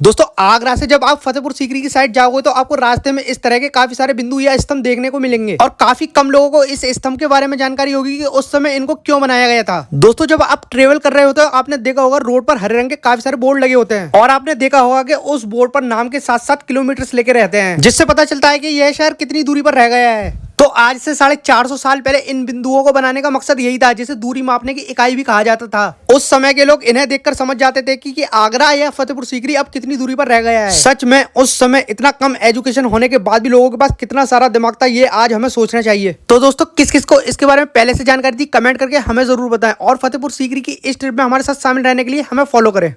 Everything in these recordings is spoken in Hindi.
दोस्तों आगरा से जब आप फतेहपुर सीकरी की साइड जाओगे तो आपको रास्ते में इस तरह के काफी सारे बिंदु या स्तंभ देखने को मिलेंगे और काफी कम लोगों को इस स्तंभ के बारे में जानकारी होगी कि उस समय इनको क्यों बनाया गया था। दोस्तों जब आप ट्रेवल कर रहे होते हो आपने देखा होगा रोड पर हरे रंग के काफी सारे बोर्ड लगे होते हैं और आपने देखा होगा कि उस बोर्ड पर नाम के साथ साथ किलोमीटर लेके रहते हैं, जिससे पता चलता है कि यह शहर कितनी दूरी पर रह गया है। तो आज से 450 साल पहले इन बिंदुओं को बनाने का मकसद यही था, जिसे दूरी मापने की इकाई भी कहा जाता था। उस समय के लोग इन्हें देखकर समझ जाते थे कि आगरा या फतेहपुर सीकरी अब कितनी दूरी पर रह गया है। सच में उस समय इतना कम एजुकेशन होने के बाद भी लोगों के पास कितना सारा दिमाग था, ये आज हमें सोचना चाहिए। तो दोस्तों किस किस को इसके बारे में पहले से जानकारी थी कमेंट करके हमें जरूर बताएं और फतेहपुर सीकरी की इस ट्रिप में हमारे साथ शामिल रहने के लिए हमें फॉलो करें।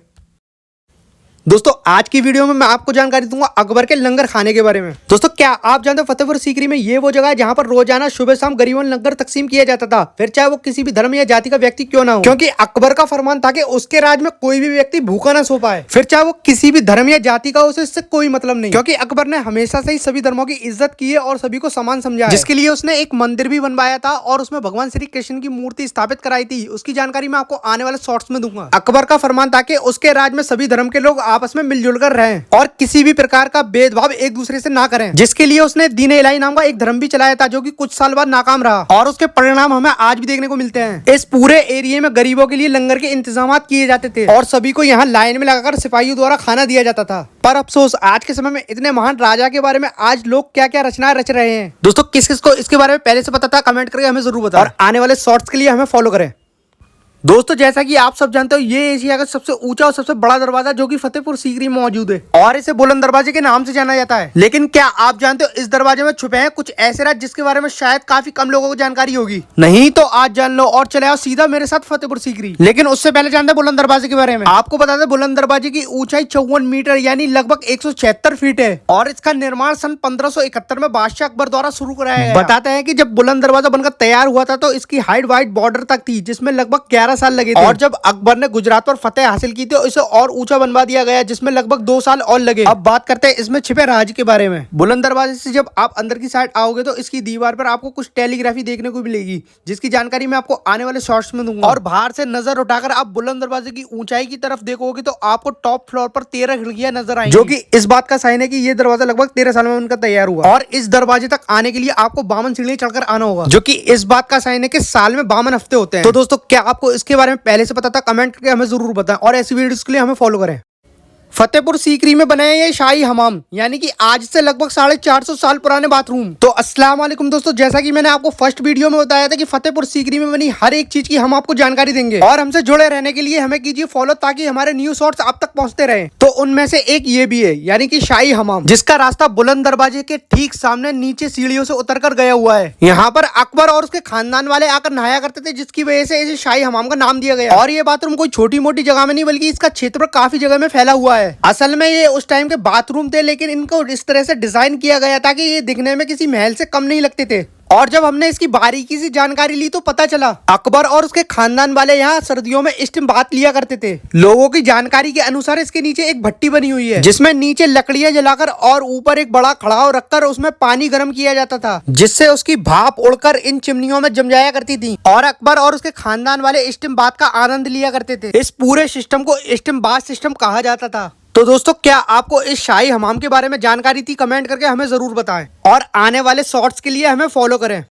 दोस्तों आज की वीडियो में मैं आपको जानकारी दूंगा अकबर के लंगर खाने के बारे में। दोस्तों क्या आप जानते हो फतेहपुर सीकरी में ये वो जगह है जहां पर रोजाना सुबह शाम गरीबों लंगर तकसीम किया जाता था, फिर चाहे वो किसी भी धर्म या जाति का व्यक्ति क्यों ना हो, क्योंकि अकबर का फरमान था कि उसके राज में कोई भी व्यक्ति भूखा ना सो पाए, फिर चाहे वो किसी भी धर्म या जाति का हो, उसे इससे कोई मतलब नहीं, क्योंकि अकबर ने हमेशा से ही सभी धर्मों की इज्जत की है और सभी को समान समझा, जिसके लिए उसने एक मंदिर भी बनवाया था और उसमें भगवान श्री कृष्ण की मूर्ति स्थापित कराई थी। उसकी जानकारी मैं आपको आने वाले शॉर्ट्स में दूंगा। अकबर का फरमान था कि उसके राज में सभी धर्म के लोग आपस में मिलजुल कर रहें और किसी भी प्रकार का भेदभाव एक दूसरे से ना करें, जिसके लिए उसने दीन इलाही नाम का एक धर्म भी चलाया था, जो कि कुछ साल बाद नाकाम रहा और उसके परिणाम हमें आज भी देखने को मिलते हैं। इस पूरे एरिया में गरीबों के लिए लंगर के इंतजाम किए जाते थे और सभी को यहाँ लाइन में लगाकर सिपाहियों द्वारा खाना दिया जाता था। पर अफसोस आज के समय में इतने महान राजा के बारे में आज लोग क्या क्या रचनाएं रच रहे हैं। दोस्तों किस किस को इसके बारे में पहले से पता था कमेंट करके हमें जरूर बताएं और आने वाले शॉर्ट्स के लिए हमें फॉलो करें। दोस्तों जैसा कि आप सब जानते हो ये एशिया का सबसे ऊंचा और सबसे बड़ा दरवाजा जो कि फतेहपुर सीकरी में मौजूद है और इसे बुलंद दरवाजे के नाम से जाना जाता है। लेकिन क्या आप जानते हो इस दरवाजे में छुपे हैं कुछ ऐसे राज जिसके बारे में शायद काफी कम लोगों को जानकारी होगी? नहीं तो आज जान लो और चले आओ सीधा मेरे साथ फतेहपुर सीकरी। लेकिन उससे पहले जानते हैं बुलंद दरवाजे के बारे में। आपको बता दें बुलंद दरवाजे की ऊंचाई 54 मीटर यानी लगभग 176 फीट है और इसका निर्माण सन 1571 में बादशाह अकबर द्वारा शुरू कराया गया। बताते हैं कि जब बुलंद दरवाजा बनकर तैयार हुआ था तो इसकी हाइट व्हाइट बॉर्डर तक थी, जिसमें लगभग 11 साल लगे थे और जब अकबर ने गुजरात पर फतेह हासिल की थी इसे और ऊंचा बनवा दिया गया, जिसमें लगभग 2 साल और लगे। अब बात करते हैं इसमें छिपे राज के बारे में। बुलंद दरवाजे से जब आप अंदर की साइड आओगे तो इसकी दीवार पर आपको कुछ टेलीग्राफी देखने को मिलेगी, जिसकी जानकारी मैं आपको आने वाले शॉर्ट्स में दूंगा। और बाहर से नजर उठाकर आप बुलंद दरवाजे की ऊंचाई की तरफ देखोगे तो आपको टॉप फ्लोर पर 13 खिड़कियां नजर आएंगी, जो कि इस बात का साइन है कि ये दरवाजा लगभग 13 साल में उनका तैयार हुआ। और इस दरवाजे तक आने के लिए आपको 52 सीढ़ियां चढ़कर आना होगा, जो कि इस बात का साइन है कि साल में 52 हफ्ते होते हैं। तो दोस्तों क्या आपको इसके बारे में पहले से पता था? कमेंट करके हमें जरूर बताएं और ऐसी वीडियोस के लिए हमें फॉलो करें। फतेहपुर सीकरी में बनाया ये शाही हमाम यानी कि आज से लगभग 450 साल पुराने बाथरूम। तो अस्सलाम वालेकुम दोस्तों, जैसा कि मैंने आपको फर्स्ट वीडियो में बताया था कि फतेहपुर सीकरी में बनी हर एक चीज की हम आपको जानकारी देंगे और हमसे जुड़े रहने के लिए हमें कीजिए फॉलो ताकि हमारे न्यू शॉर्ट्स आप तक पहुंचते रहे। तो उनमें से एक ये भी है यानी कि शाही हमाम, जिसका रास्ता बुलंद दरवाजे के ठीक सामने नीचे सीढ़ियों से उतर कर गया हुआ है। यहाँ पर अकबर और उसके खानदान वाले आकर नहाया करते थे, जिसकी वजह से इसे शाही हमाम का नाम दिया गया। और ये बाथरूम कोई छोटी मोटी जगह में नहीं बल्कि इसका क्षेत्र काफी जगह में फैला हुआ है। असल में ये उस टाइम के बाथरूम थे, लेकिन इनको इस तरह से डिजाइन किया गया था कि ये दिखने में किसी महल से कम नहीं लगते थे। और जब हमने इसकी बारीकी से जानकारी ली तो पता चला अकबर और उसके खानदान वाले यहाँ सर्दियों में स्टीम बाथ लिया करते थे। लोगों की जानकारी के अनुसार इसके नीचे एक भट्टी बनी हुई है, जिसमें नीचे लकड़ियां जलाकर और ऊपर एक बड़ा खड़ाव रखकर उसमें पानी गर्म किया जाता था, जिससे उसकी भाप उड़कर इन चिमनियों में जम जाया करती थी और अकबर और उसके खानदान वाले स्टीम बाथ का आनंद लिया करते थे। इस पूरे सिस्टम को स्टीम बाथ सिस्टम कहा जाता था। तो दोस्तों क्या आपको इस शाही हमाम के बारे में जानकारी थी? कमेंट करके हमें जरूर बताएं और आने वाले शॉर्ट्स के लिए हमें फॉलो करें।